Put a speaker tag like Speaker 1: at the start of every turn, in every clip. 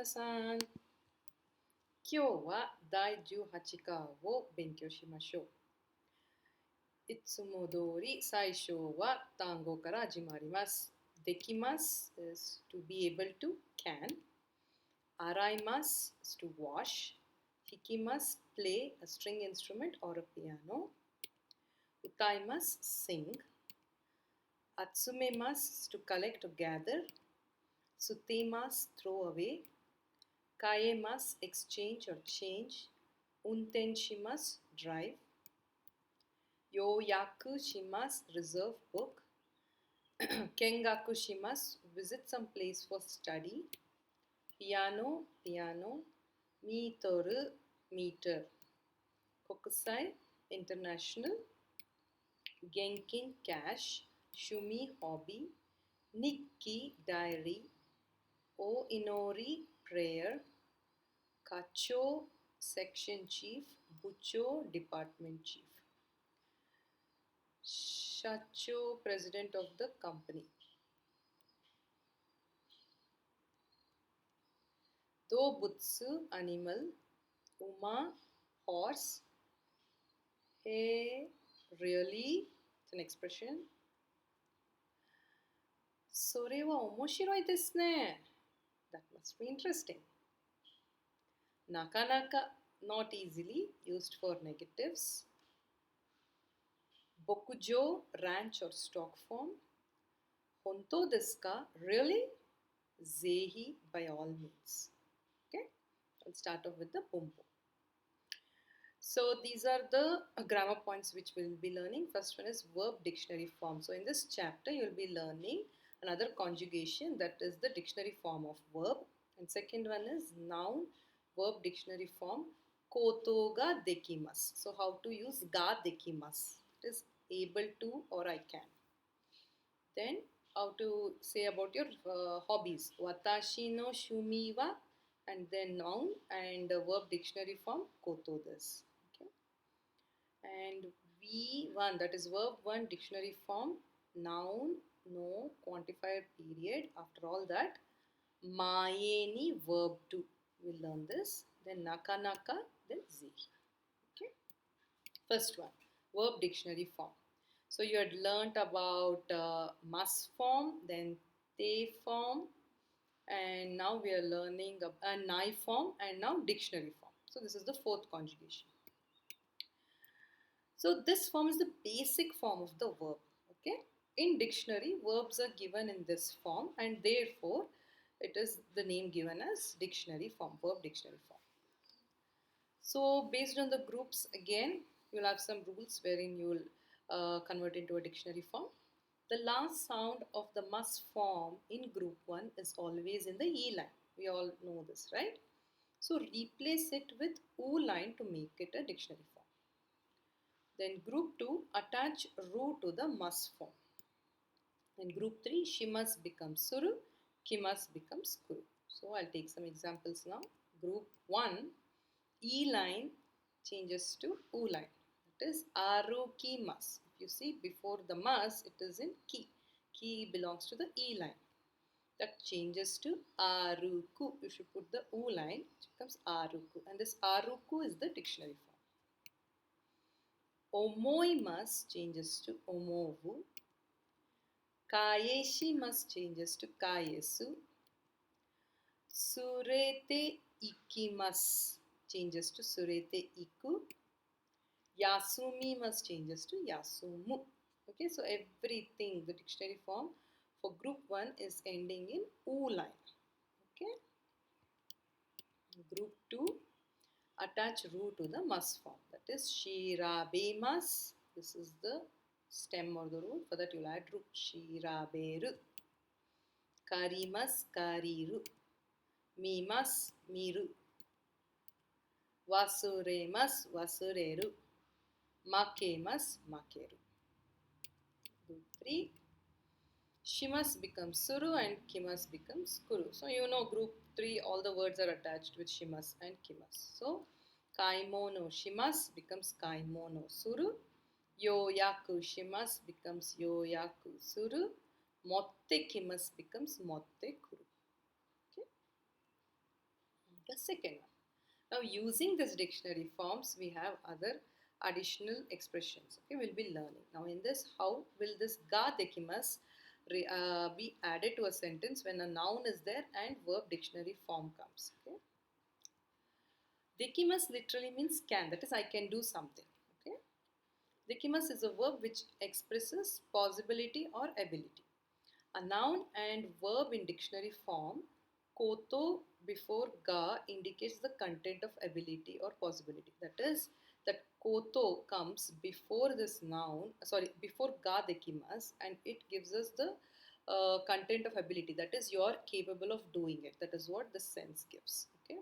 Speaker 1: さん、今日は第18課を勉強しましょう。いつも通り最初は単語から始まります。できます is to be able to, can. 洗います is to wash. 弾きます play a string instrument or a piano. 歌います sing. 集めます to collect or gather. 捨てます throw away. 変えます exchange or change. 運転します drive. 要約します reserve book. 見学します visit some place for study. ピアノ piano. ミートル meter. 国際 international. 現金 cash. 趣味 hobby. 日記 diary. お祈り prayer. 課長 section chief. 部長 department chief. 社長 president of the company. 動物 animal. 馬 horse. Hey, really? It's an expression. それは面白いですね。That must be interesting. なかなか not easily used for negatives. 牧場 ranch or stock farm. 本当ですか Really? ぜひ by all means. Okay? I'll start off with the bumbo. So these are the grammar points which we'll be learning. First one is verb dictionary form. So in this chapter you'll be learning another conjugation, that is the dictionary form of verb. And second one is noun verb dictionary form koto ga dekimasu. So how to use ga dekimasu. It is able to or I can. Then how to say about your hobbies. Watashi no shumi wa, and then noun and verb dictionary form koto desu. Okay. And V1, that is verb 1 dictionary form, noun, no, quantifier period. After all that, mae ni verb 2. We'll learn this. Then nakanaka, then zehi. Okay. First one, verb dictionary form. So you had learnt about must form, then te form, and now we are learning a nai form and now dictionary form. So this is the fourth conjugation. So this form is the basic form of the verb. Okay. In dictionary, verbs are given in this form, and therefore it is the name given as dictionary form, verb dictionary form. So based on the groups, again you'll have some rules wherein you will convert into a dictionary form. The last sound of the must form in group 1 is always in the E line. We all know this, right? So replace it with U line to make it a dictionary form. Then group 2, attach ru to the must form. In group 3, shimas becomes suru, kimas becomes kuru. So I'll take some examples now. Group 1, E line changes to U line. That is arukimas. If you see before the mas, it is in ki. Ki belongs to the E line. That changes to aruku. You should put the U line, which becomes aruku. And this aruku is the dictionary form. Omoimas changes to omovu. Kaeshimasu changes to kaesu. Surete ikimasu changes to surete iku. Yasumimasu changes to yasumu. Okay, so everything, the dictionary form for group 1 is ending in U line. Okay. Group 2, attach ru to the must form. That is shirabemas. This is the stem or the root. For that you will add ru. Shiraberu. Karimas, kariru. Mimas, miru. Wasuremas, wasureru. Makemas, makeru. Group 3, shimas becomes suru and kimas becomes kuru. So you know group 3, all the words are attached with shimas and kimas. So kaimono shimas becomes kaimono suru. Yoyaku shimas becomes yoyaku suru. Motte kimas becomes motte kuru. Okay. The second one. Now using this dictionary forms, we have other additional expressions. Okay, we'll be learning. Now in this, how will this ga dekimas be added to a sentence when a noun is there and verb dictionary form comes. Okay. Dekimas literally means can, that is I can do something. Okay. Dekimas is a verb which expresses possibility or ability. A noun and verb in dictionary form, koto before ga indicates the content of ability or possibility. That is, that koto comes before this noun, before ga dekimas, and it gives us the content of ability. That is, you are capable of doing it. That is what the sense gives. Okay.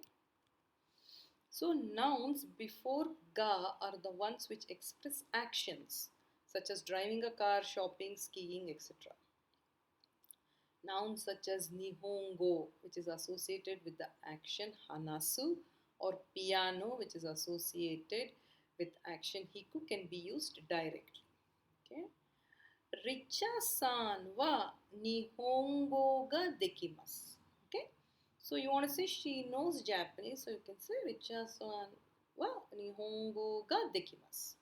Speaker 1: So nouns before ga are the ones which express actions, such as driving a car, shopping, skiing, etc. Nouns such as nihongo, which is associated with the action hanasu, or piano, which is associated with action hiku, can be used directly. Okay. Richa-san wa nihongo ga dekimasu. Okay. So you want to say she knows Japanese, so you can say Richa-san wa nihongo ga dekimasu.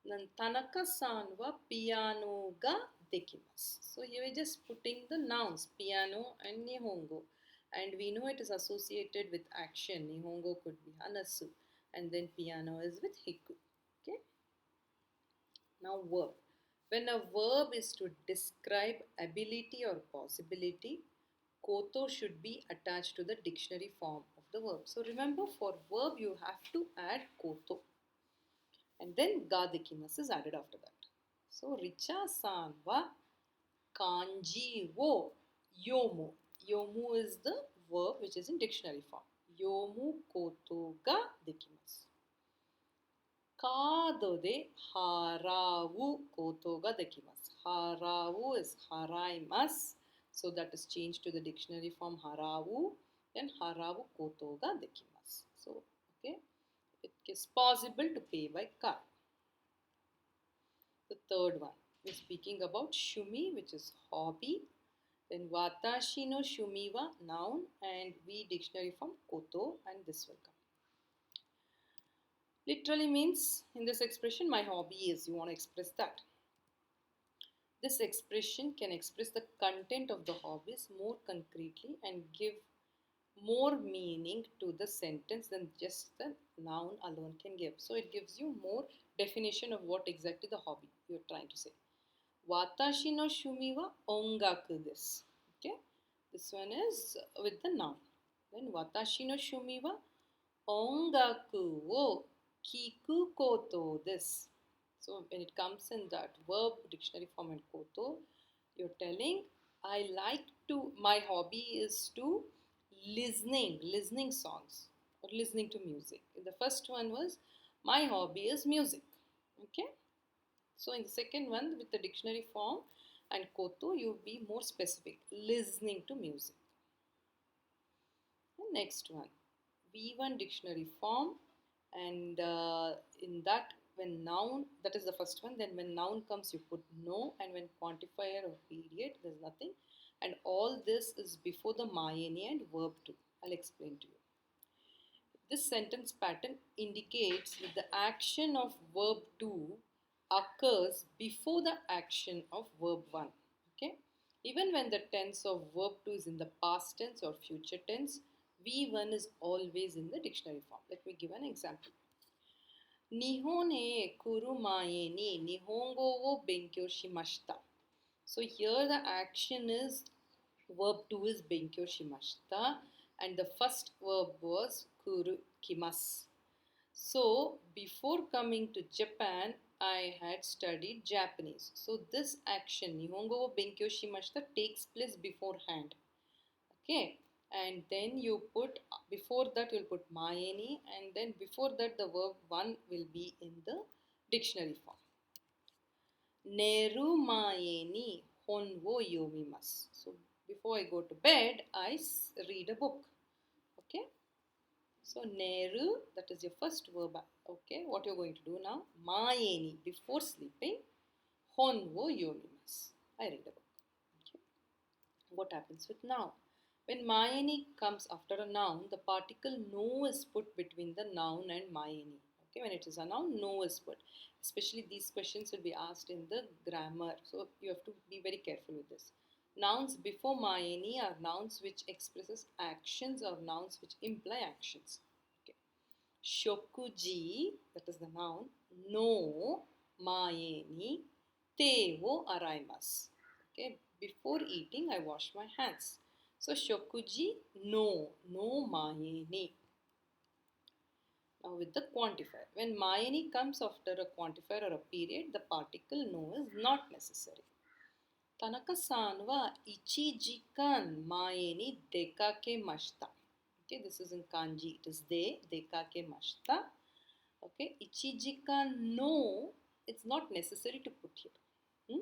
Speaker 1: Then Tanaka-san wa piano ga dekimasu. So here we're just putting the nouns piano and nihongo, and we know it is associated with action. Nihongo could be hanasu, and then piano is with hiku. Okay. Now verb. When a verb is to describe ability or possibility, koto should be attached to the dictionary form of the verb. So remember, for verb you have to add koto, and then ga dekimasu is added after that. So Richa-san wa kanji wo yomu. Yomu is the verb which is in dictionary form. Yomu koto ga dekimasu. Kado de harawu koto ga dekimasu. Harawu is haraimasu. So that is changed to the dictionary form harawu. Then harawu koto ga dekimasu. So, okay, it is possible to pay by card. The third one, we're speaking about shumi, which is hobby. Then watashi no shumi wa noun, and we dictionary form koto, and this will come. Literally means in this expression, my hobby is, you want to express that. This expression can express the content of the hobbies more concretely and give more meaning to the sentence than just the noun alone can give. So it gives you more definition of what exactly the hobby you're trying to say. Watashi no shumi wa ongaku desu. Okay, this one is with the noun. Then watashi no shumi wa ongaku wo kiku koto desu. So when it comes in that verb dictionary form and koto, you're telling my hobby is to listening songs or listening to music. The first one was my hobby is music. Okay. So in the second one with the dictionary form and koto, you be more specific, listening to music. The next one, V1 dictionary form, and in that when noun, that is the first one, then when noun comes you put no, and when quantifier or period there's nothing, and all this is before the mayeni and verb to. I'll explain to you. This sentence pattern indicates that the action of verb 2 occurs before the action of verb 1. Okay? Even when the tense of verb 2 is in the past tense or future tense, V1 is always in the dictionary form. Let me give an example. Nihon e kuru mae ni nihongo wo benkyou shimashita. So here the action is verb 2 is benkyou shimashita, and the first verb was kuru kimasu. So before coming to Japan, I had studied Japanese. So this action nihongo wo benkyou shimashita takes place beforehand. Okay, and then you put, before that you'll put maeni, and then before that the verb 1 will be in the dictionary form. Neru maeni hon wo yomimasu. So before I go to bed, I read a book. Okay. So neru, that is your first verb. Okay. What you're going to do now? Maeni, before sleeping. Hon wo yomimasu. I read a book. Okay. What happens with now? When mayeni comes after a noun, the particle no is put between the noun and mayeni. Okay, when it is a noun, no is put. Especially these questions will be asked in the grammar, so you have to be very careful with this. Nouns before mayeni are nouns which expresses actions or nouns which imply actions. Okay. Shokuji, that is the noun, no mayeni te wo araimasu. Okay, before eating, I wash my hands. So shokuji, no mayeni. Now with the quantifier. When mayeni comes after a quantifier or a period, the particle no is not necessary. Tanaka-san wa 1 時間 前に出かけました. Okay, this is in kanji. It is de, 出かけました. Okay, 1 時間 no, it's not necessary to put here.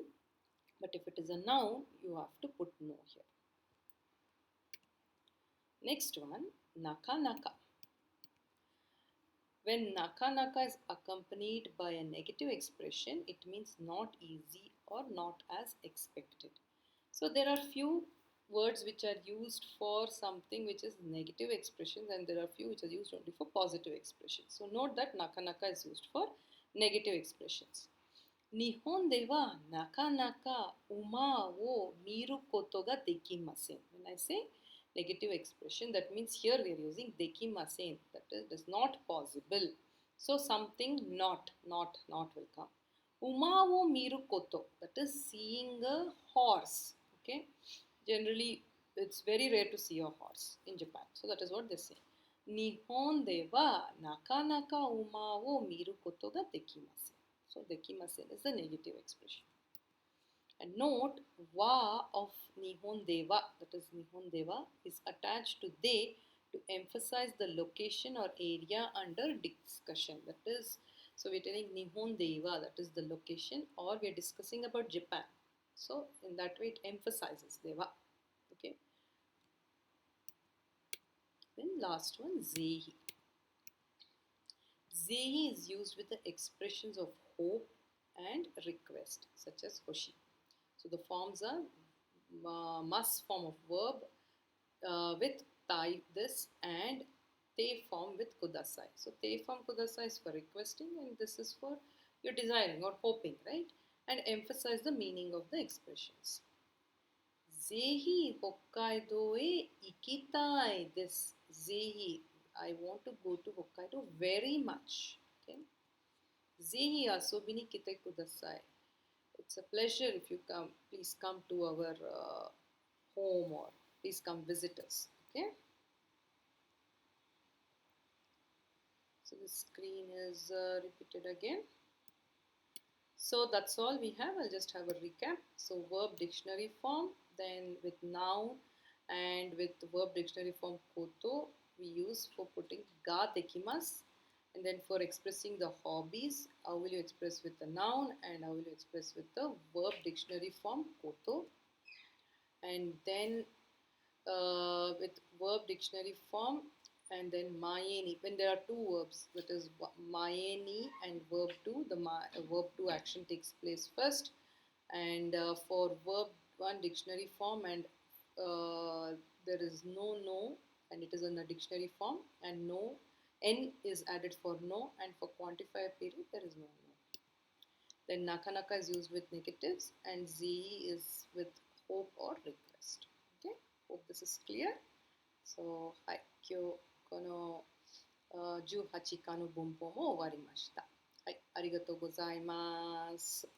Speaker 1: But if it is a noun, you have to put no here. Next one, naka-naka. When naka-naka is accompanied by a negative expression, it means not easy or not as expected. So there are few words which are used for something which is negative expressions, and there are few which are used only for positive expressions. So note that naka-naka is used for negative expressions. Nihon de wa naka-naka uma wo miru koto ga dekimasen. When I say negative expression, that means here we are using dekimasen, that is, it is not possible. So something not will come. Uma wo miru koto, that is seeing a horse. Okay, generally it's very rare to see a horse in Japan, so that is what they say. Nihon de wa nakanaka uma wo miru koto ga dekimasen. So dekimasen is the negative expression. And note, wa of Nihon Deva, that is Nihon Deva, is attached to de to emphasize the location or area under discussion. That is, so we're telling Nihon Deva, that is the location, or we're discussing about Japan. So in that way it emphasizes Deva. Okay. Then last one, Zehi. Zehi is used with the expressions of hope and request, such as Hoshi. So the forms are mas form of verb with tai this, and te form with kudasai. So te form kudasai is for requesting, and this is for you're desiring or hoping, right? And emphasize the meaning of the expressions. Zehi Hokkaido e ikitai desu. Zehi, I want to go to Hokkaido very much. Okay. Zehi asobi ni kite kudasai. It's a pleasure if you come. Please come to our home, or please come visit us. Okay. So the screen is repeated again. So that's all we have. I'll just have a recap. So verb dictionary form, then with noun and with verb dictionary form koto, we use for putting ga dekimasu. And then for expressing the hobbies, how will you express with the noun and how will you express with the verb dictionary form koto. And then with verb dictionary form, and then mayeni, when there are two verbs, that is mayeni and verb 2, the verb 2 action takes place first. And for verb 1 dictionary form, and there is no, and it is in the dictionary form, and no, n is added for no, and for quantifier period there is no. Then naka-naka is used with negatives, and ze is with hope or request. Okay, hope this is clear. So, はい、今日この18課の文法も終わりました。はい、ありがとうございます。